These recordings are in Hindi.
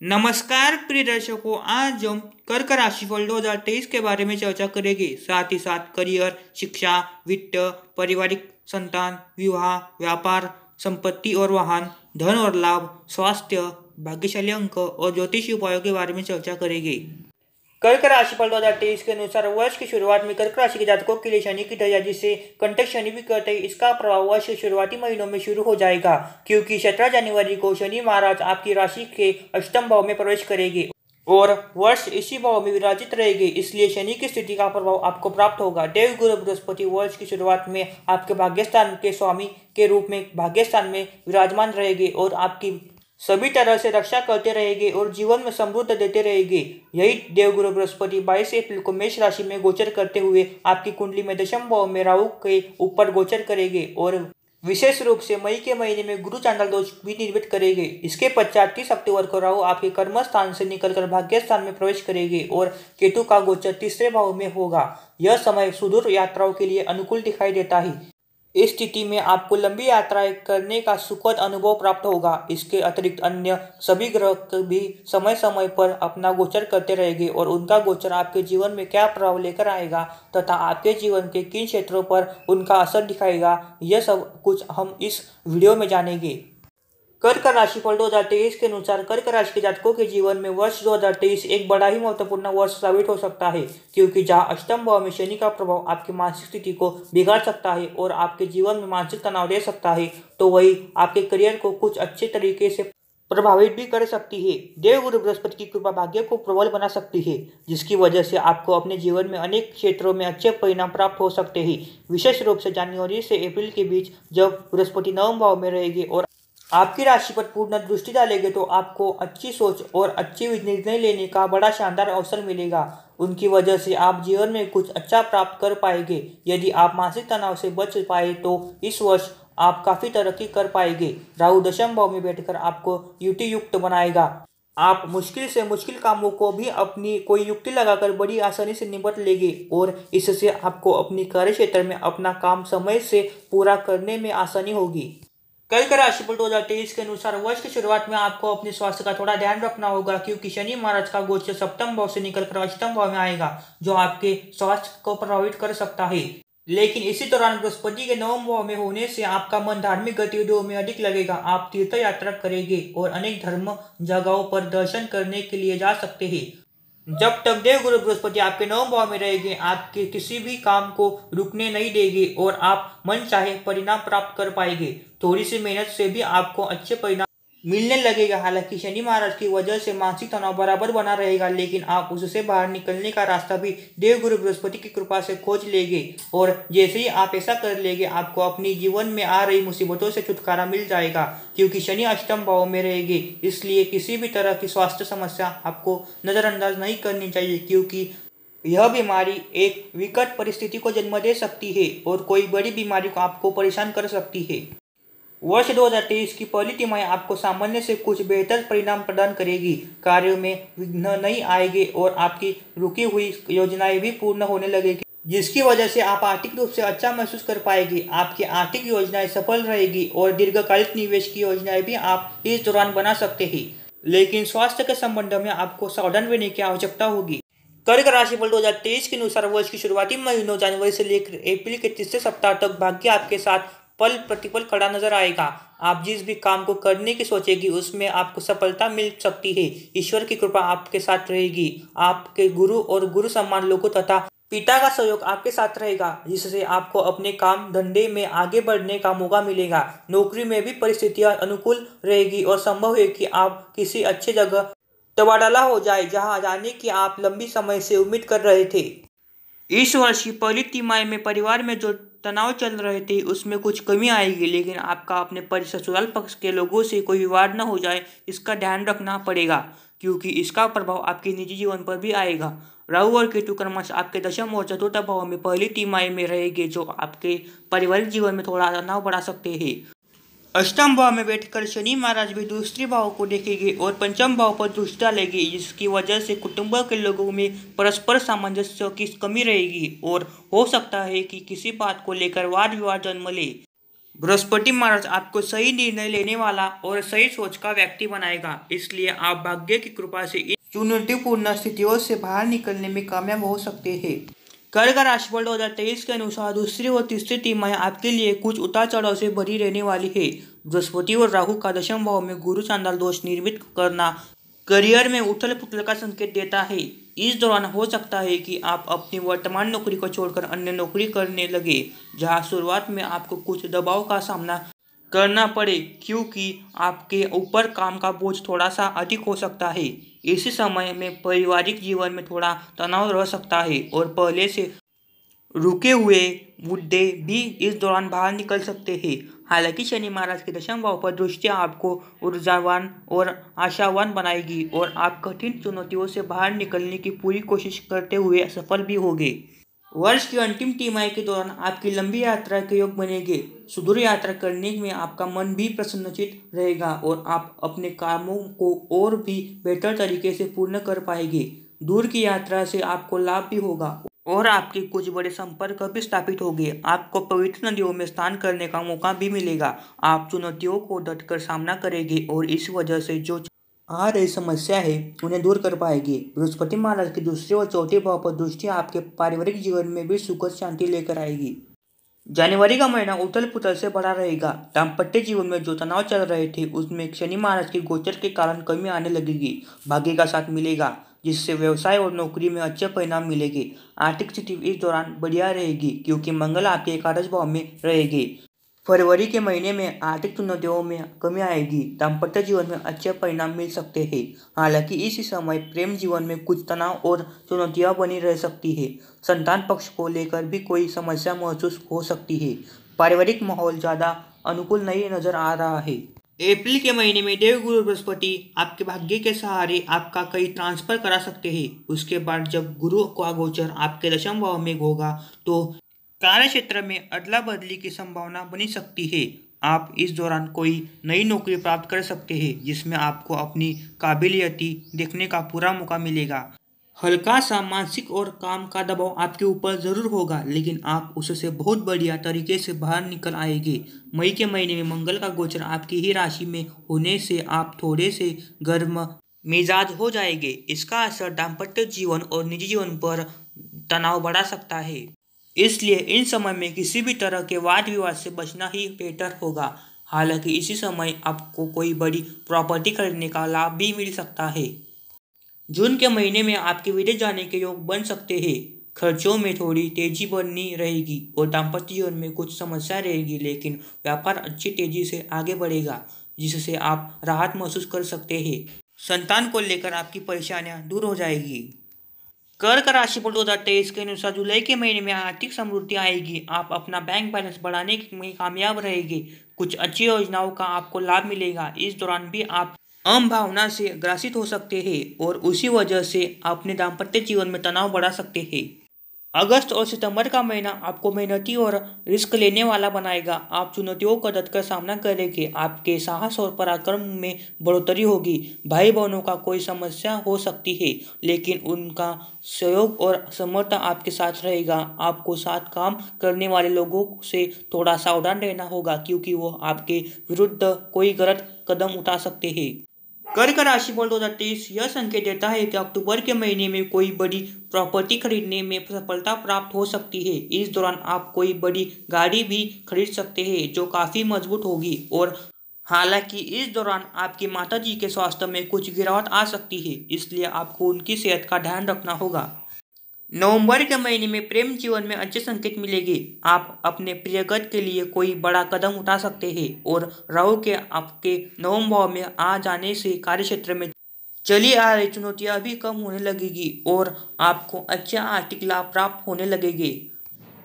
नमस्कार प्रिय दर्शकों, आज हम कर्क राशिफल 2023 के बारे में चर्चा करेंगे। साथ ही साथ करियर, शिक्षा, वित्त, पारिवारिक, संतान, विवाह, व्यापार, संपत्ति और वाहन, धन और लाभ, स्वास्थ्य, भाग्यशाली अंक और ज्योतिषी उपायों के बारे में चर्चा करेंगे। कर्क राशिफल 2023 के अनुसार वर्ष की शुरुआत में कर्क राशि के जातकों के लिए शनि की दशा, जिसे कंटक शनि भी कहते हैं, इसका प्रभाव वर्ष के शुरुआती महीनों में शुरू हो जाएगा, क्योंकि 17 जनवरी को शनि महाराज आपकी राशि के अष्टम भाव में प्रवेश करेंगे और वर्ष इसी भाव में विराजित रहेंगे। इसलिए शनि की स्थिति का प्रभाव आपको प्राप्त होगा। देवगुरु बृहस्पति वर्ष की शुरुआत में आपके भाग्यस्थान के स्वामी के रूप में भाग्यस्थान में विराजमान रहेंगे और आपकी सभी तरह से रक्षा करते रहेंगे और जीवन में समृद्ध देते रहेंगे। यही देवगुरु बृहस्पति 22 अप्रैल को मेष राशि में गोचर करते हुए आपकी कुंडली में दशम भाव में राहु के ऊपर गोचर करेंगे और विशेष रूप से मई के महीने में गुरु चांडाल दोष भी निर्मित करेंगे। इसके पश्चात 30 अक्टूबर को राहु आपके कर्म स्थान से निकलकर भाग्य स्थान में प्रवेश करेंगे और केतु का गोचर तीसरे भाव में होगा। यह समय सुदूर यात्राओं के लिए अनुकूल दिखाई देता है। इस स्थिति में आपको लंबी यात्राएं करने का सुखद अनुभव प्राप्त होगा। इसके अतिरिक्त अन्य सभी ग्रह भी समय समय पर अपना गोचर करते रहेंगे और उनका गोचर आपके जीवन में क्या प्रभाव लेकर आएगा तथा आपके जीवन के किन क्षेत्रों पर उनका असर दिखाएगा, यह सब कुछ हम इस वीडियो में जानेंगे। कर्क राशिफल 2023 के अनुसार कर्क राशि के जातकों के जीवन में वर्ष 2023 एक बड़ा ही महत्वपूर्ण वर्ष साबित हो सकता है, क्योंकि जहां अष्टम भाव में शनि का प्रभाव आपकी मानसिक स्थिति को बिगाड़ सकता है और आपके जीवन में मानसिक तनाव दे सकता है, तो वही आपके करियर को कुछ अच्छे तरीके से प्रभावित भी कर सकती है। देवगुरु बृहस्पति की कृपा भाग्य को प्रबल बना सकती है, जिसकी वजह से आपको अपने जीवन में अनेक क्षेत्रों में अच्छे परिणाम प्राप्त हो सकते हैं। विशेष रूप से जनवरी से अप्रैल के बीच जब बृहस्पति नवम भाव में रहेंगे और आपकी राशि पर पूर्ण दृष्टि डालेंगे, तो आपको अच्छी सोच और अच्छी निर्णय लेने का बड़ा शानदार अवसर मिलेगा। उनकी वजह से आप जीवन में कुछ अच्छा प्राप्त कर पाएंगे। यदि आप मानसिक तनाव से बच पाए तो इस वर्ष आप काफी तरक्की कर पाएंगे। राहु दशम भाव में बैठकर आपको युक्ति युक्त बनाएगा। आप मुश्किल से मुश्किल कामों को भी अपनी कोई युक्ति लगाकर बड़ी आसानी से निपट लेंगे और इससे आपको अपनी कार्य क्षेत्र में अपना काम समय से पूरा करने में आसानी होगी। कर्क राशिफल 2023 के अनुसार वर्ष की शुरुआत में आपको अपने स्वास्थ्य का थोड़ा ध्यान रखना होगा, क्योंकि शनि महाराज का गोचर सप्तम भाव से निकलकर अष्टम भाव में आएगा, जो आपके स्वास्थ्य को प्रभावित कर सकता है। लेकिन इसी दौरान बृहस्पति के नवम भाव में होने से आपका मन धार्मिक गतिविधियों में अधिक लगेगा। आप तीर्थ यात्रा करेंगे और अनेक धर्म जगहों पर दर्शन करने के लिए जा सकते हैं। जब तक देवगुरु बृहस्पति आपके नवम भाव में रहेंगे, आपके किसी भी काम को रुकने नहीं देंगे और आप मन चाहे परिणाम प्राप्त कर पाएंगे। थोड़ी सी मेहनत से भी आपको अच्छे परिणाम मिलने लगेगा। हालांकि शनि महाराज की वजह से मानसिक तनाव बराबर बना रहेगा, लेकिन आप उससे बाहर निकलने का रास्ता भी देवगुरु बृहस्पति की कृपा से खोज लेंगे और जैसे ही आप ऐसा कर लेंगे, आपको अपनी जीवन में आ रही मुसीबतों से छुटकारा मिल जाएगा, क्योंकि शनि अष्टम भाव में रहेंगे। इसलिए किसी भी तरह की स्वास्थ्य समस्या आपको नजरअंदाज नहीं करनी चाहिए, क्योंकि यह बीमारी एक विकट परिस्थिति को जन्म दे सकती है और कोई बड़ी बीमारी को आपको परेशान कर सकती है। वर्ष 2023 की पहली तिमाही आपको सामान्य से कुछ बेहतर परिणाम प्रदान करेगी। कार्यों में विघ्न नहीं आएंगे और आपकी रुकी हुई योजनाएं भी पूर्ण होने लगेगी, जिसकी वजह से आप आर्थिक रूप से अच्छा महसूस कर पाएंगे। आपकी आर्थिक योजनाएं सफल रहेगी और दीर्घकालिक निवेश की योजनाएं भी आप इस दौरान बना सकते हैं। लेकिन स्वास्थ्य के संबंध में आपको सावधान रहने की आवश्यकता होगी। कर्क राशिफल 2023 के अनुसार वर्ष की शुरुआती महीनों जनवरी से लेकर अप्रैल के तीसरे सप्ताह तक भाग्य आपके साथ पल प्रतिपल खड़ा नजर आएगा। आप जिस भी काम को करने की सोचेगी, उसमें आपको सफलता मिल सकती है। ईश्वर की कृपा आपके साथ रहेगी। आपके गुरु और गुरु सम्मान लोगों तथा पिता का सहयोग आपके साथ रहेगा, जिससे आपको अपने काम धंधे में आगे बढ़ने का मौका मिलेगा। नौकरी में भी परिस्थितियां अनुकूल रहेगी और संभव है कि आप किसी अच्छी जगह तबादला हो जाए, जहां जाने की आप लंबी समय से उम्मीद कर रहे थे। इस वर्ष की पहली तिमाही में परिवार में जो तनाव चल रहे थे, उसमें कुछ कमी आएगी, लेकिन आपका अपने ससुराल पक्ष के लोगों से कोई विवाद न हो जाए, इसका ध्यान रखना पड़ेगा, क्योंकि इसका प्रभाव आपके निजी जीवन पर भी आएगा। राहु और केतु क्रमशः आपके दशम और चतुर्थ भाव में पहली तिमाही में रहेंगे, जो आपके पारिवारिक जीवन में थोड़ा तनाव बढ़ा सकते हैं। अष्टम भाव में बैठकर शनि महाराज भी दूसरे भाव को देखेंगे और पंचम भाव पर दृष्टि डालेंगे, जिसकी वजह से कुटुंब के लोगों में परस्पर सामंजस्य की कमी रहेगी और हो सकता है कि किसी बात को लेकर वाद विवाद जन्म ले। बृहस्पति महाराज आपको सही निर्णय लेने वाला और सही सोच का व्यक्ति बनाएगा, इसलिए आप भाग्य की कृपा से इन चुनौतीपूर्ण स्थितियों से बाहर निकलने में कामयाब हो सकते हैं। कर्क राशिफल 2023 के अनुसार दूसरी और तीसरी तिमाही आपके लिए कुछ उतार चढ़ाव से भरी रहने वाली है। बृहस्पति और राहु का दशम भाव में गुरु शानदार दोष निर्मित करना करियर में उथल पुथल का संकेत देता है। इस दौरान हो सकता है कि आप अपनी वर्तमान नौकरी को छोड़कर अन्य नौकरी करने लगे, जहां शुरुआत में आपको कुछ दबाव का सामना करना पड़े क्योंकि आपके ऊपर काम का बोझ थोड़ा सा अधिक हो सकता है। इसी समय में पारिवारिक जीवन में थोड़ा तनाव रह सकता है और पहले से रुके हुए मुद्दे भी इस दौरान बाहर निकल सकते हैं। हालांकि शनि महाराज के दशम भाव पर दृष्टि आपको ऊर्जावान और आशावान बनाएगी और आप कठिन चुनौतियों से बाहर निकलने की पूरी कोशिश करते हुए सफल भी होंगे। वर्ष की अंतिम तिमाही के दौरान आपकी लंबी यात्रा के योग बनेंगे। सुदूर यात्रा करने में आपका मन भी प्रसन्नचित रहेगा और आप अपने कामों को और भी बेहतर तरीके से पूर्ण कर पाएंगे। दूर की यात्रा से आपको लाभ भी होगा और आपके कुछ बड़े संपर्क भी स्थापित होंगे। आपको पवित्र नदियों में स्नान करने का मौका भी मिलेगा। आप चुनौतियों को डटकर सामना करेंगे और इस वजह से जो आ रही समस्या है उन्हें दूर कर पाएगी। बृहस्पति महाराज की दूसरे और चौथे भाव पर दृष्टि आपके पारिवारिक जीवन में भी सुख शांति लेकर आएगी। जनवरी का महीना उथल पुथल से भरा रहेगा। दाम्पत्य जीवन में जो तनाव चल रहे थे उसमें शनि महाराज के गोचर के कारण कमी आने लगेगी। भाग्य का साथ मिलेगा जिससे व्यवसाय और नौकरी में अच्छे परिणाम मिलेंगे। आर्थिक स्थिति इस दौरान बढ़िया रहेगी क्योंकि मंगल आपके एकादश भाव में रहेगी। फरवरी के महीने में आर्थिक चुनौतियों में कमी आएगी। दाम्पत्य जीवन में अच्छे परिणाम मिल सकते हैं। हालांकि इसी समय प्रेम जीवन में कुछ तनाव और चुनौतियां बनी रह सकती है। संतान पक्ष को लेकर भी कोई समस्या महसूस हो सकती है। पारिवारिक माहौल ज़्यादा अनुकूल नहीं नजर आ रहा है। अप्रैल के महीने में देवगुरु बृहस्पति आपके भाग्य के सहारे आपका कई ट्रांसफर करा सकते हैं। उसके बाद जब गुरु का गोचर आपके दशम भाव में होगा तो कार्य क्षेत्र में अदला बदली की संभावना बनी सकती है। आप इस दौरान कोई नई नौकरी प्राप्त कर सकते हैं जिसमें आपको अपनी काबिलियती देखने का पूरा मौका मिलेगा। हल्का सा मानसिक और काम का दबाव आपके ऊपर जरूर होगा, लेकिन आप उससे बहुत बढ़िया तरीके से बाहर निकल आएंगे। मई के महीने में मंगल का गोचर आपकी ही राशि में होने से आप थोड़े से गर्म मिजाज हो जाएंगे। इसका असर दाम्पत्य जीवन और निजी जीवन पर तनाव बढ़ा सकता है, इसलिए इन समय में किसी भी तरह के वाद विवाद से बचना ही बेहतर होगा। हालांकि इसी समय आपको कोई बड़ी प्रॉपर्टी खरीदने का लाभ भी मिल सकता है। जून के महीने में आपके विदेश जाने के योग बन सकते हैं। खर्चों में थोड़ी तेजी बनी रहेगी और दाम्पत्य जीवन में कुछ समस्या रहेगी, लेकिन व्यापार अच्छी तेजी से आगे बढ़ेगा जिससे आप राहत महसूस कर सकते हैं। संतान को लेकर आपकी परेशानियां दूर हो जाएगी। कर्क राशिफल 2023 के अनुसार जुलाई के महीने में आर्थिक समृद्धि आएगी। आप अपना बैंक बैलेंस बढ़ाने में कामयाब रहेंगे। कुछ अच्छी योजनाओं का आपको लाभ मिलेगा। इस दौरान भी आप अहम भावना से ग्रसित हो सकते हैं और उसी वजह से अपने दाम्पत्य जीवन में तनाव बढ़ा सकते हैं। अगस्त और सितंबर का महीना आपको मेहनती और रिस्क लेने वाला बनाएगा। आप चुनौतियों का डटकर सामना करेंगे। आपके साहस और पराक्रम में बढ़ोतरी होगी। भाई बहनों का कोई समस्या हो सकती है, लेकिन उनका सहयोग और समर्थन आपके साथ रहेगा। आपको साथ काम करने वाले लोगों से थोड़ा सावधान रहना होगा क्योंकि वो आपके विरुद्ध कोई गलत कदम उठा सकते हैं। कर्क राशिफल 2023 यह संकेत देता है कि अक्टूबर के महीने में कोई बड़ी प्रॉपर्टी खरीदने में सफलता प्राप्त हो सकती है। इस दौरान आप कोई बड़ी गाड़ी भी खरीद सकते हैं जो काफ़ी मजबूत होगी और हालांकि इस दौरान आपकी माताजी के स्वास्थ्य में कुछ गिरावट आ सकती है, इसलिए आपको उनकी सेहत का ध्यान रखना होगा। नवंबर के महीने में प्रेम जीवन में अच्छे संकेत मिलेंगे। आप अपने प्रियगत के लिए कोई बड़ा कदम उठा सकते हैं और राहु के आपके नवम भाव में आ जाने से कार्यक्षेत्र में चली आ रही चुनौतियां भी कम होने लगेगी और आपको अच्छे आर्थिक लाभ प्राप्त होने लगेंगे।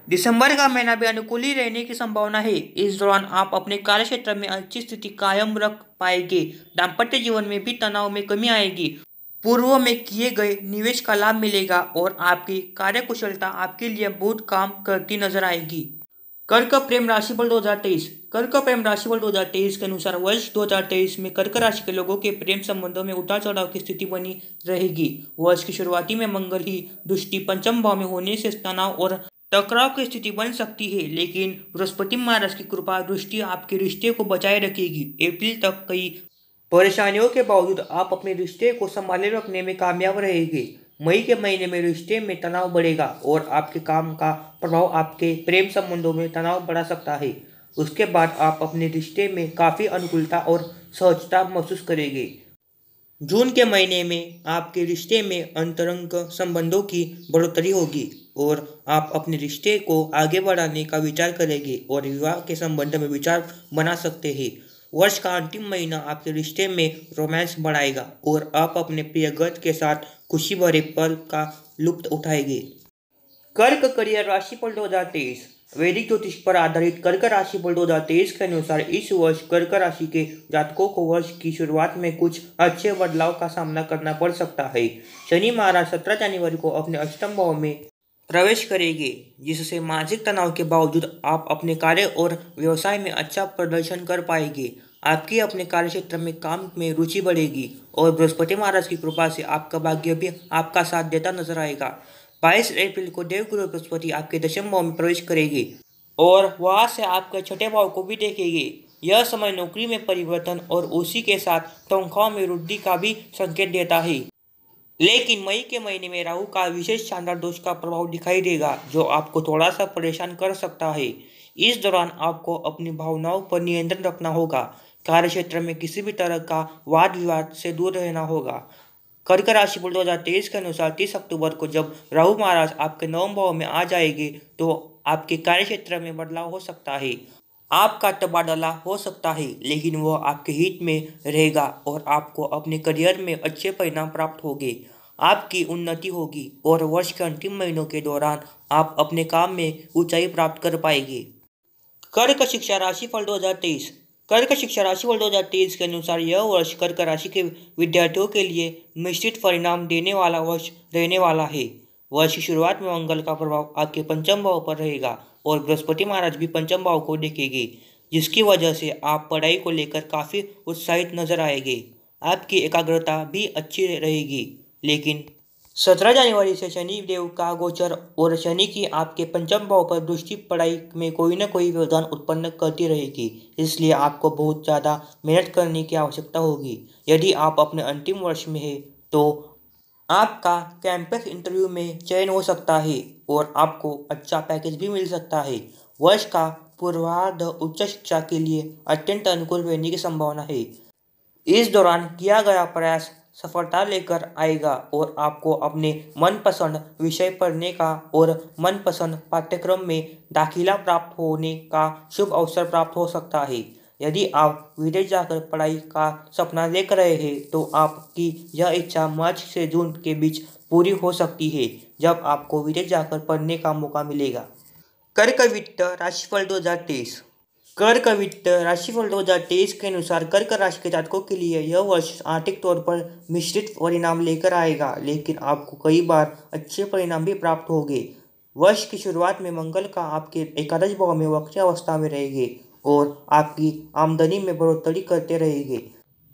दिसंबर का महीना भी अनुकूल ही रहने की संभावना है। इस दौरान आप अपने कार्यक्षेत्र में अच्छी स्थिति कायम रख पाएंगे। दाम्पत्य जीवन में भी तनाव में कमी आएगी। पूर्व में किए गए निवेश का लाभ मिलेगा और आपकी कार्यकुशलता आपके लिए बहुत काम करती नजर आएगी। कर्क प्रेम राशिफल 2023 कर्क प्रेम राशिफल 2023 के अनुसार वर्ष 2023 में कर्क राशि के लोगों के प्रेम संबंधों में उतार चढ़ाव की स्थिति बनी रहेगी। वर्ष की शुरुआती में मंगल ही दृष्टि पंचम भाव में होने से तनाव और टकराव की स्थिति बन सकती है, लेकिन बृहस्पति महाराज की कृपा दृष्टि आपके रिश्ते को बचाए रखेगी। अप्रैल तक कई परेशानियों के बावजूद आप अपने रिश्ते को संभाले रखने में कामयाब रहेंगे। मई के महीने में रिश्ते में तनाव बढ़ेगा और आपके काम का प्रभाव आपके प्रेम संबंधों में तनाव बढ़ा सकता है। उसके बाद आप अपने रिश्ते में काफ़ी अनुकूलता और सहजता महसूस करेंगे। जून के महीने में आपके रिश्ते में अंतरंग संबंधों की बढ़ोतरी होगी और आप अपने रिश्ते को आगे बढ़ाने का विचार करेंगे और विवाह के संबंध में विचार बना सकते हैं। वर्ष का अंतिम महीना आपके रिश्ते में रोमांस बढ़ाएगा और आप अपने प्रियगत के साथ खुशी भरे पल का लुत्फ उठाएंगे। कर्क करियर राशिफल 2023। वैदिक ज्योतिष पर आधारित कर्क राशिफल 2023 के अनुसार इस वर्ष कर्क राशि के जातकों को वर्ष की शुरुआत में कुछ अच्छे बदलाव का सामना करना पड़ सकता है। शनि महाराज 17 जनवरी को अपने अष्टम भाव में प्रवेश करेंगे, जिससे मानसिक तनाव के बावजूद आप अपने कार्य और व्यवसाय में अच्छा प्रदर्शन कर पाएंगे। आपकी अपने कार्य क्षेत्र में काम में रुचि बढ़ेगी और बृहस्पति महाराज की कृपा से आपका भाग्य भी आपका साथ देता नजर आएगा। 22 अप्रैल को देवगुरु बृहस्पति आपके दशम भाव में प्रवेश करेंगे और वहां से आपके छठे भाव को भी देखेंगे। यह समय नौकरी में परिवर्तन और उसी के साथ तनख्वाह में वृद्धि का भी संकेत देता है। लेकिन मई के महीने में राहु का विशेष शानदार दोष का प्रभाव दिखाई देगा, जो आपको थोड़ा सा परेशान कर सकता है। इस दौरान आपको अपनी भावनाओं पर नियंत्रण रखना होगा। कार्य क्षेत्र में किसी भी तरह का वाद विवाद से दूर रहना होगा। कर्क राशिफल 2023 के अनुसार 30 अक्टूबर को जब राहु महाराज आपके नवम भाव में आ जाएंगे तो आपके कार्य क्षेत्र में बदलाव हो सकता है। आपका तबादला हो सकता है, लेकिन वह आपके हित में रहेगा और आपको अपने करियर में अच्छे परिणाम प्राप्त होंगे। आपकी उन्नति होगी और वर्ष के अंतिम महीनों के दौरान आप अपने काम में ऊंचाई प्राप्त कर पाएंगे। कर्क शिक्षा राशिफल 2023। कर्क शिक्षा राशिफल 2023 के अनुसार यह वर्ष कर्क राशि के विद्यार्थियों के लिए मिश्रित परिणाम देने वाला वर्ष रहने वाला है। वर्ष की शुरुआत में मंगल का प्रभाव आपके पंचम भाव पर रहेगा और बृहस्पति महाराज भी पंचम भाव को देखेंगे, जिसकी वजह से आप पढ़ाई को लेकर काफ़ी उत्साहित नजर आएंगे। आपकी एकाग्रता भी अच्छी रहेगी, लेकिन 17 जनवरी से शनि देव का गोचर और शनि की आपके पंचम भाव पर दृष्टि पढ़ाई में कोई न कोई व्यवधान उत्पन्न करती रहेगी। इसलिए आपको बहुत ज़्यादा मेहनत करने की आवश्यकता होगी। यदि आप अपने अंतिम वर्ष में हैं तो आपका कैंपस इंटरव्यू में चयन हो सकता है और आपको अच्छा पैकेज भी मिल सकता है। वर्ष का पूर्वार्ध उच्च शिक्षा के लिए अत्यंत अनुकूल रहने की संभावना है। इस दौरान किया गया प्रयास सफलता लेकर आएगा और आपको अपने मनपसंद विषय पढ़ने का और मनपसंद पाठ्यक्रम में दाखिला प्राप्त होने का शुभ अवसर प्राप्त हो सकता है। यदि आप विदेश जाकर पढ़ाई का सपना देख रहे हैं तो आपकी यह इच्छा मार्च से जून के बीच पूरी हो सकती है, जब आपको विदेश जाकर पढ़ने का मौका मिलेगा। कर्क वित्त राशिफल 2023। कर्क वित्त राशिफल 2023 के अनुसार कर्क राशि के जातकों के लिए यह वर्ष आर्थिक तौर पर मिश्रित परिणाम लेकर आएगा, लेकिन आपको कई बार अच्छे परिणाम भी प्राप्त होंगे। वर्ष की शुरुआत में मंगल का आपके एकादश भाव में वक्री अवस्था में रहेंगे और आपकी आमदनी में बढ़ोतरी करते रहेंगे।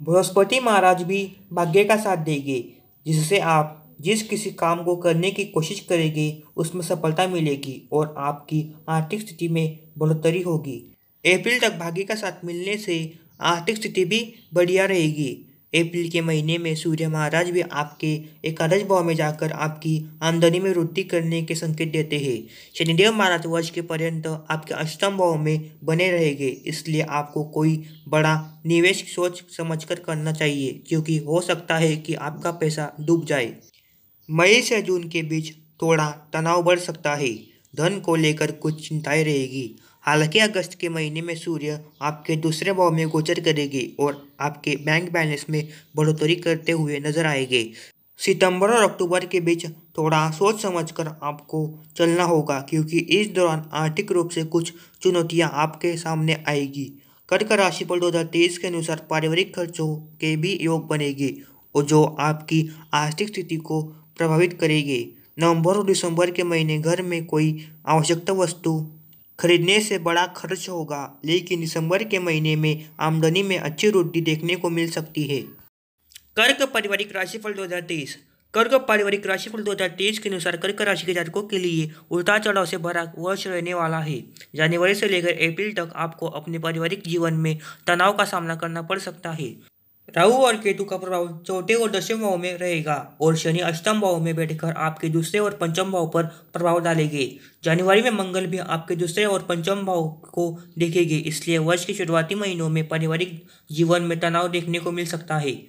बृहस्पति महाराज भी भाग्य का साथ देंगे, जिससे आप जिस किसी काम को करने की कोशिश करेंगे उसमें सफलता मिलेगी और आपकी आर्थिक स्थिति में बढ़ोतरी होगी। अप्रैल तक भाग्य का साथ मिलने से आर्थिक स्थिति भी बढ़िया रहेगी। अप्रैल के महीने में सूर्य महाराज भी आपके एकादश भाव में जाकर आपकी आमदनी में वृद्धि करने के संकेत देते हैं। शनिदेव महाराज वर्ष के पर्यंत आपके अष्टम भाव में बने रहेंगे, इसलिए आपको कोई बड़ा निवेश सोच समझकर करना चाहिए, क्योंकि हो सकता है कि आपका पैसा डूब जाए। मई से जून के बीच थोड़ा तनाव बढ़ सकता है। धन को लेकर कुछ चिंताएं रहेगी। हालांकि अगस्त के महीने में सूर्य आपके दूसरे भाव में गोचर करेंगे और आपके बैंक बैलेंस में बढ़ोतरी करते हुए नजर आएंगे। सितंबर और अक्टूबर के बीच थोड़ा सोच समझकर आपको चलना होगा, क्योंकि इस दौरान आर्थिक रूप से कुछ चुनौतियां आपके सामने आएगी। कर्क राशिफल 2023 के अनुसार पारिवारिक खर्चों के भी योग बनेंगे और जो आपकी आर्थिक स्थिति को प्रभावित करेंगे। नवंबर और दिसंबर के महीने घर में कोई आवश्यकता वस्तु खरीदने से बड़ा खर्च होगा, लेकिन दिसंबर के महीने में आमदनी में अच्छी वृद्धि देखने को मिल सकती है। कर्क पारिवारिक राशिफल 2023। कर्क पारिवारिक राशिफल 2023 के अनुसार कर्क राशि के जातकों के लिए उतार चढ़ाव से भरा वर्ष रहने वाला है। जनवरी से लेकर अप्रैल तक आपको अपने पारिवारिक जीवन में तनाव का सामना करना पड़ सकता है। राहु और केतु का प्रभाव चौथे और दसवें भाव में रहेगा और शनि अष्टम भाव में बैठकर आपके दूसरे और पंचम भाव पर प्रभाव डालेंगे। जनवरी में मंगल भी आपके दूसरे और पंचम भाव को देखेंगे, इसलिए वर्ष के शुरुआती महीनों में पारिवारिक जीवन में तनाव देखने को मिल सकता है,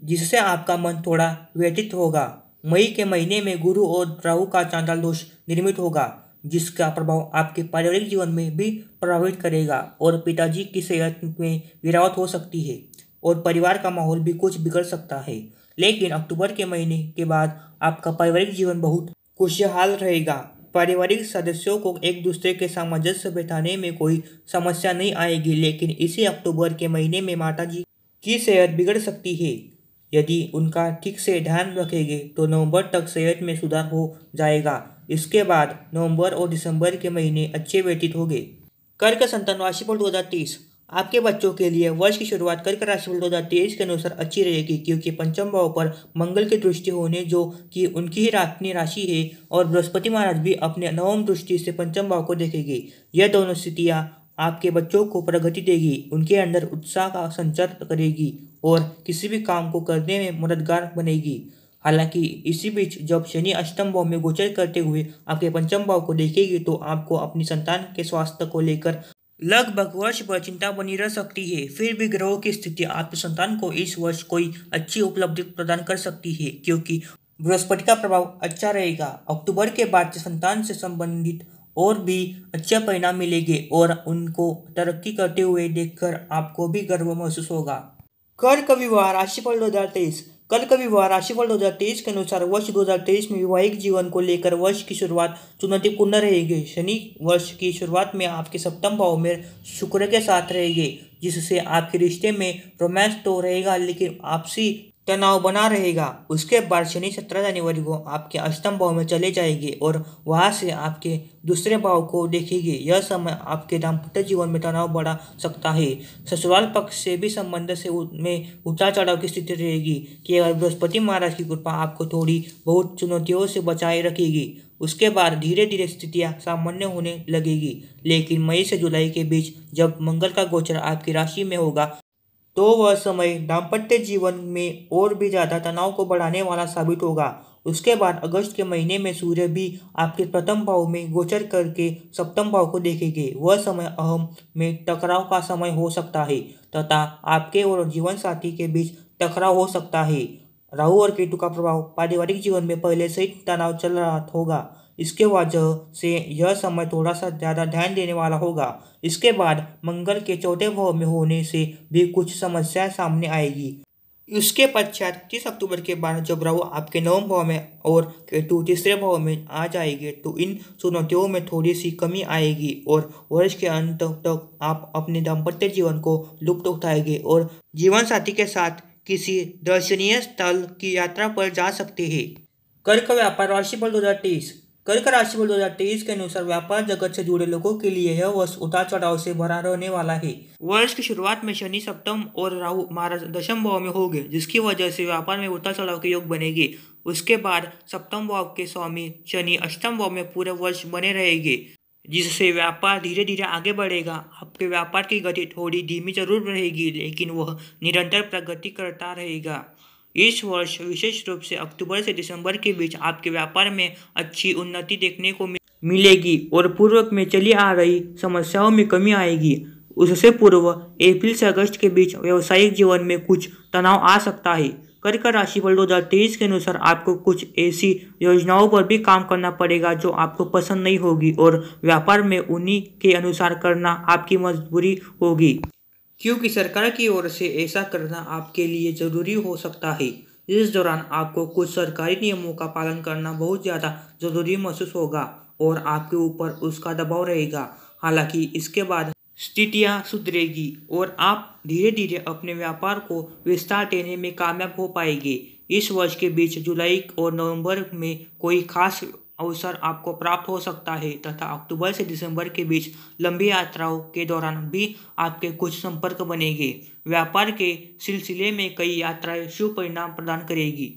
जिससे आपका मन थोड़ा व्यथित होगा। मई के महीने में गुरु और राहु का चांडाल दोष निर्मित होगा, जिसका प्रभाव आपके पारिवारिक जीवन में भी प्रभावित करेगा और पिताजी की सेहत में गिरावट हो सकती है और परिवार का माहौल भी कुछ बिगड़ सकता है। लेकिन अक्टूबर के महीने के बाद आपका पारिवारिक जीवन बहुत खुशहाल रहेगा। पारिवारिक सदस्यों को एक दूसरे के सामंजस्य बैठाने में कोई समस्या नहीं आएगी, लेकिन इसी अक्टूबर के महीने में माताजी की सेहत बिगड़ सकती है। यदि उनका ठीक से ध्यान रखेंगे तो नवंबर तक सेहत में सुधार हो जाएगा। इसके बाद नवंबर और दिसंबर के महीने अच्छे व्यतीत होंगे। कर्क संतान राशिफल 2023 आपके बच्चों के लिए वर्ष की शुरुआत कर्क राशिफल 2023 के अनुसार अच्छी रहेगी, क्योंकि पंचम भाव पर मंगल की दृष्टि होने जो कि उनकी ही अपनी राशि है और बृहस्पति महाराज भी अपने नवम दृष्टि से पंचम भाव को देखेंगे। यह दोनों स्थितियां आपके बच्चों को प्रगति देगी, उनके अंदर उत्साह का संचार करेगी और किसी भी काम को करने में मददगार बनेगी। हालांकि इसी बीच जब शनि अष्टम भाव में गोचर करते हुए आपके पंचम भाव को देखेगी तो आपको अपनी संतान के स्वास्थ्य को लेकर लगभग वर्ष भर चिंता बनी रह सकती है। फिर भी ग्रहों की स्थिति आपकी संतान को इस वर्ष कोई अच्छी उपलब्धि प्रदान कर सकती है, क्योंकि बृहस्पति का प्रभाव अच्छा रहेगा। अक्टूबर के बाद से संतान से संबंधित और भी अच्छे परिणाम मिलेंगे और उनको तरक्की करते हुए देखकर आपको भी गर्व महसूस होगा। कर्क विवाह राशिफल 2023 कर्क विवाह राशिफल 2023 के अनुसार वर्ष 2023 में वैवाहिक जीवन को लेकर वर्ष की शुरुआत चुनौतीपूर्ण रहेगी। शनि वर्ष की शुरुआत में आपके सप्तम भाव में शुक्र के साथ रहेंगे, जिससे आपके रिश्ते में रोमांस तो रहेगा लेकिन आपसी तनाव बना रहेगा। उसके बाद शनि 17 जनवरी को आपके अष्टम भाव में चले जाएंगे और वहां से आपके दूसरे भाव को देखेंगे। यह समय आपके दाम्पत्य जीवन में तनाव बढ़ा सकता है। ससुराल पक्ष से भी संबंध से में उतार चढ़ाव की स्थिति रहेगी। केवल बृहस्पति महाराज की कृपा आपको थोड़ी बहुत चुनौतियों से बचाए रखेगी। उसके बाद धीरे धीरे स्थितियां सामान्य होने लगेगी, लेकिन मई से जुलाई के बीच जब मंगल का गोचर आपकी राशि में होगा तो वह समय दाम्पत्य जीवन में और भी ज़्यादा तनाव को बढ़ाने वाला साबित होगा। उसके बाद अगस्त के महीने में सूर्य भी आपके प्रथम भाव में गोचर करके सप्तम भाव को देखेंगे। वह समय अहम में टकराव का समय हो सकता है तथा आपके और जीवन साथी के बीच टकराव हो सकता है। राहु और केतु का प्रभाव पारिवारिक जीवन में पहले से ही तनाव चल रहा होगा, इसके वजह से यह समय थोड़ा सा ज़्यादा ध्यान देने वाला होगा। इसके बाद मंगल के चौथे भाव में होने से भी कुछ समस्याएं सामने आएगी। उसके पश्चात 30 अक्टूबर के बाद जब राहु आपके नवम भाव में और केतु तीसरे भाव में आ जाएंगे तो इन चुनौतियों में थोड़ी सी कमी आएगी और वर्ष के अंत तक आप अपने दाम्पत्य जीवन को लुत्फ उठाएंगे और जीवन साथी के साथ किसी दर्शनीय स्थल की यात्रा पर जा सकते हैं। कर्क व्यापार राशिफल 2023 कर्क राशिफल 2023 के अनुसार व्यापार जगत से जुड़े लोगों के लिए यह वर्ष उतार चढ़ाव से भरा रहने वाला है। वर्ष की शुरुआत में शनि सप्तम और राहु महाराज दशम भाव में होंगे, जिसकी वजह से व्यापार में उतार चढ़ाव के योग बनेगी। उसके बाद सप्तम भाव के स्वामी शनि अष्टम भाव में पूरे वर्ष बने रहेंगे, जिससे व्यापार धीरे धीरे आगे बढ़ेगा। आपके व्यापार की गति थोड़ी धीमी जरूर रहेगी, लेकिन वह निरंतर प्रगति करता रहेगा। इस वर्ष विशेष रूप से अक्टूबर से दिसंबर के बीच आपके व्यापार में अच्छी उन्नति देखने को मिलेगी और पूर्व में चली आ रही समस्याओं में कमी आएगी। उससे पूर्व अप्रैल से अगस्त के बीच व्यावसायिक जीवन में कुछ तनाव आ सकता है। कर्क राशिफल 2023 के अनुसार आपको कुछ ऐसी योजनाओं पर भी काम करना पड़ेगा जो आपको पसंद नहीं होगी और व्यापार में उन्हीं के अनुसार करना आपकी मजबूरी होगी, क्योंकि सरकार की ओर से ऐसा करना आपके लिए जरूरी हो सकता है। इस दौरान आपको कुछ सरकारी नियमों का पालन करना बहुत ज़्यादा जरूरी महसूस होगा और आपके ऊपर उसका दबाव रहेगा। हालांकि इसके बाद स्थितियां सुधरेगी और आप धीरे धीरे अपने व्यापार को विस्तार देने में कामयाब हो पाएंगे। इस वर्ष के बीच जुलाई और नवंबर में कोई खास अवसर आपको प्राप्त हो सकता है तथा अक्टूबर से दिसंबर के बीच लंबी यात्राओं के दौरान भी आपके कुछ संपर्क बनेंगे। व्यापार के सिलसिले में कई यात्राएं शुभ परिणाम प्रदान करेगी।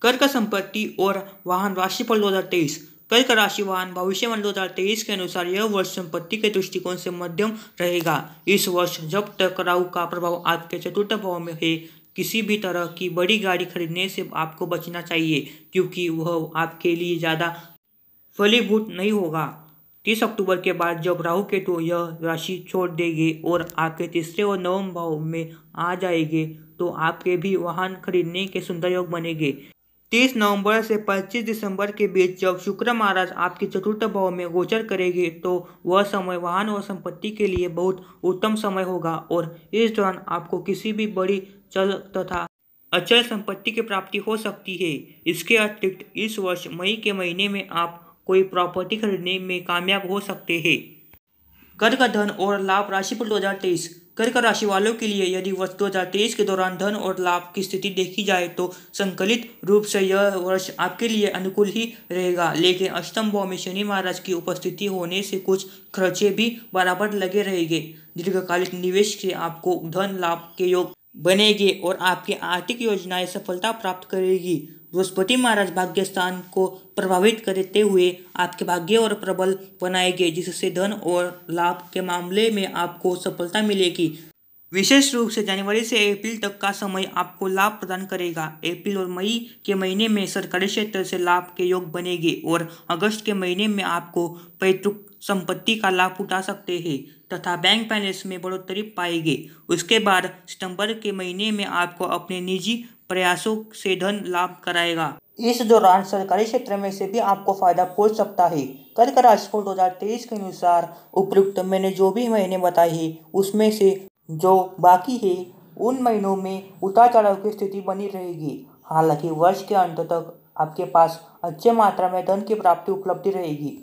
कर्क संपत्ति और वाहन राशिफल 2023। कर्क राशि वाहन भविष्यवाणी 2023 के अनुसार यह वर्ष संपत्ति के दृष्टिकोण से मध्यम रहेगा। इस वर्ष जब तक राहु का प्रभाव आपके चतुर्थ भाव में है, किसी भी तरह की बड़ी गाड़ी खरीदने से आपको बचना चाहिए, क्योंकि वह आपके लिए ज़्यादा फलीभूत नहीं होगा। 30 अक्टूबर के बाद जब राहु केतु यह राशि छोड़ देंगे और आपके तीसरे और नवम भाव में आ जाएंगे, तो आपके भी वाहन खरीदने के सुंदर योग बनेंगे। 30 नवंबर से 25 दिसंबर के बीच जब शुक्र महाराज आपके चतुर्थ भाव में गोचर करेंगे, तो वह समय वाहन और संपत्ति के लिए बहुत उत्तम समय होगा और इस दौरान आपको किसी भी बड़ी चल तथा अचल संपत्ति की प्राप्ति हो सकती है। इसके अतिरिक्त इस वर्ष मई के महीने में आप कोई प्रॉपर्टी खरीदने में कामयाब हो सकते हैं। कर्क धन और लाभ राशिफल 2023। कर्क राशि वालों के लिए यदि वर्ष 2023 के दौरान धन और लाभ की स्थिति देखी जाए तो संकलित रूप से यह वर्ष आपके लिए अनुकूल ही रहेगा, लेकिन अष्टम भाव में शनि महाराज की उपस्थिति होने से कुछ खर्चे भी बराबर लगे रहेंगे। दीर्घकालिक निवेश से आपको धन लाभ के योग बनेंगे और आपकी आर्थिक योजनाएं सफलता प्राप्त करेगी। बृहस्पति महाराज भाग्य स्थान को प्रभावित करते हुए आपके भाग्य और प्रबल बनाएंगे, जिससे धन और लाभ के मामले में आपको सफलता मिलेगी। विशेष रूप से जनवरी से अप्रैल तक का समय आपको लाभ प्रदान करेगा। अप्रैल और मई के महीने में सरकारी क्षेत्र से लाभ के योग बनेंगे और अगस्त के महीने में आपको पैतृक संपत्ति का लाभ उठा सकते हैं तथा बैंक बैलेंस में बढ़ोतरी पाएंगे। उसके बाद सितंबर के महीने में आपको अपने निजी प्रयासों से धन लाभ कराएगा। इस दौरान सरकारी क्षेत्र में से भी आपको फायदा पहुंच सकता है। कर्क राशिफल 2023 के अनुसार उपयुक्त मैंने जो भी महीने बताए हैं, उसमें से जो बाकी है उन महीनों में उतार चढ़ाव की स्थिति बनी रहेगी। हालांकि वर्ष के अंत तक आपके पास अच्छे मात्रा में धन की प्राप्ति उपलब्ध रहेगी।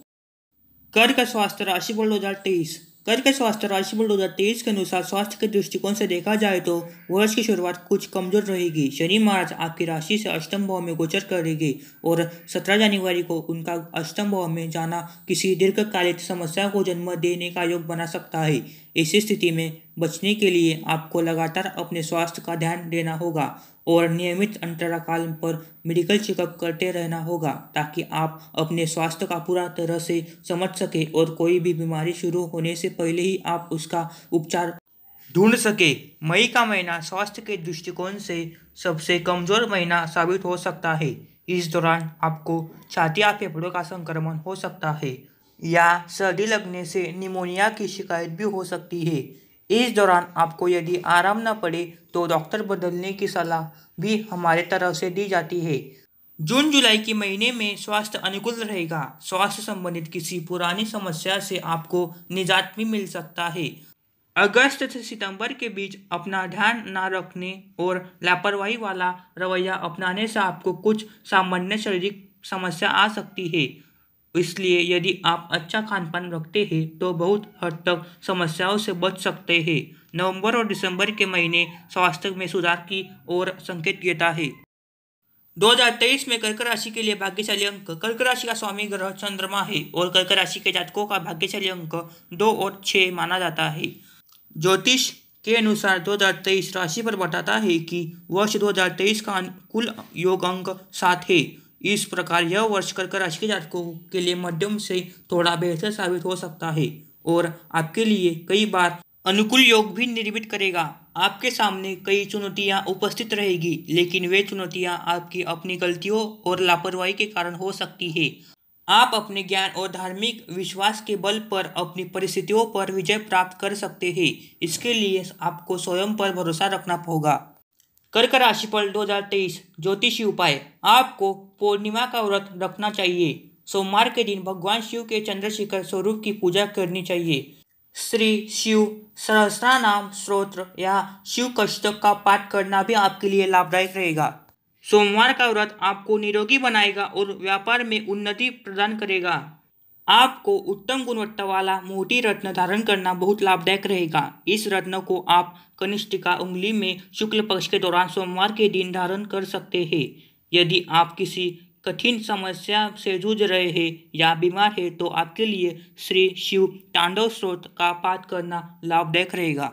कर्क स्वास्थ्य राशिफल 2023। कर्क स्वास्थ्य राशिफल 2023 के अनुसार स्वास्थ्य के दृष्टिकोण से देखा जाए तो वर्ष की शुरुआत कुछ कमजोर रहेगी। शनि महाराज आपकी राशि से अष्टम भाव में गोचर करेंगे और 17 जनवरी को उनका अष्टम भाव में जाना किसी दीर्घकालिक समस्या को जन्म देने का योग बना सकता है। ऐसी स्थिति में बचने के लिए आपको लगातार अपने स्वास्थ्य का ध्यान देना होगा और नियमित अंतराल पर मेडिकल चेकअप करते रहना होगा, ताकि आप अपने स्वास्थ्य का पूरा तरह से समझ सके और कोई भी बीमारी शुरू होने से पहले ही आप उसका उपचार ढूंढ सके। मई का महीना स्वास्थ्य के दृष्टिकोण से सबसे कमजोर महीना साबित हो सकता है। इस दौरान आपको छाती या फेफड़ों का संक्रमण हो सकता है या सर्दी लगने से निमोनिया की शिकायत भी हो सकती है। इस दौरान आपको यदि आराम न पड़े तो डॉक्टर बदलने की सलाह भी हमारे तरफ से दी जाती है। जून जुलाई के महीने में स्वास्थ्य अनुकूल रहेगा। स्वास्थ्य संबंधित किसी पुरानी समस्या से आपको निजात भी मिल सकता है। अगस्त से सितंबर के बीच अपना ध्यान न रखने और लापरवाही वाला रवैया अपनाने से आपको कुछ सामान्य शारीरिक समस्या आ सकती है। इसलिए यदि आप अच्छा खान पान रखते हैं तो बहुत हद तक समस्याओं से बच सकते हैं। नवंबर और दिसंबर के महीने स्वास्थ्य में सुधार की ओर संकेत देता है। 2023 में कर्क राशि के लिए भाग्यशाली अंक। कर्क राशि का स्वामी ग्रह चंद्रमा है और कर्क राशि के जातकों का भाग्यशाली अंक 2 और 6 माना जाता है। ज्योतिष के अनुसार 2023 राशि पर बताता है कि वर्ष 2023 का कुल योग अंक 7 है। इस प्रकार यह वर्ष कर्क राशि के जातकों के लिए मध्यम से थोड़ा बेहतर साबित हो सकता है और आपके लिए कई बार अनुकूल योग भी निर्मित करेगा। आपके सामने कई चुनौतियां उपस्थित रहेगी, लेकिन वे चुनौतियां आपकी अपनी गलतियों और लापरवाही के कारण हो सकती है। आप अपने ज्ञान और धार्मिक विश्वास के बल पर अपनी परिस्थितियों पर विजय प्राप्त कर सकते हैं। इसके लिए आपको स्वयं पर भरोसा रखना होगा। कर्क राशिफल 2023 ज्योतिषी उपाय। आपको पूर्णिमा का व्रत रखना चाहिए। सोमवार के दिन भगवान शिव के चंद्रशेखर स्वरूप की पूजा करनी चाहिए। श्री शिव सहस्त्रनाम स्तोत्र या शिव कष्टक का पाठ करना भी आपके लिए लाभदायक रहेगा। सोमवार का व्रत आपको निरोगी बनाएगा और व्यापार में उन्नति प्रदान करेगा। आपको उत्तम गुणवत्ता वाला मोती रत्न धारण करना बहुत लाभदायक रहेगा। इस रत्न को आप कनिष्ठिका उंगली में शुक्ल पक्ष के दौरान सोमवार के दिन धारण कर सकते हैं। यदि आप किसी कठिन समस्या से जूझ रहे हैं या बीमार हैं तो आपके लिए श्री शिव तांडव स्तोत्र का पाठ करना लाभदायक रहेगा।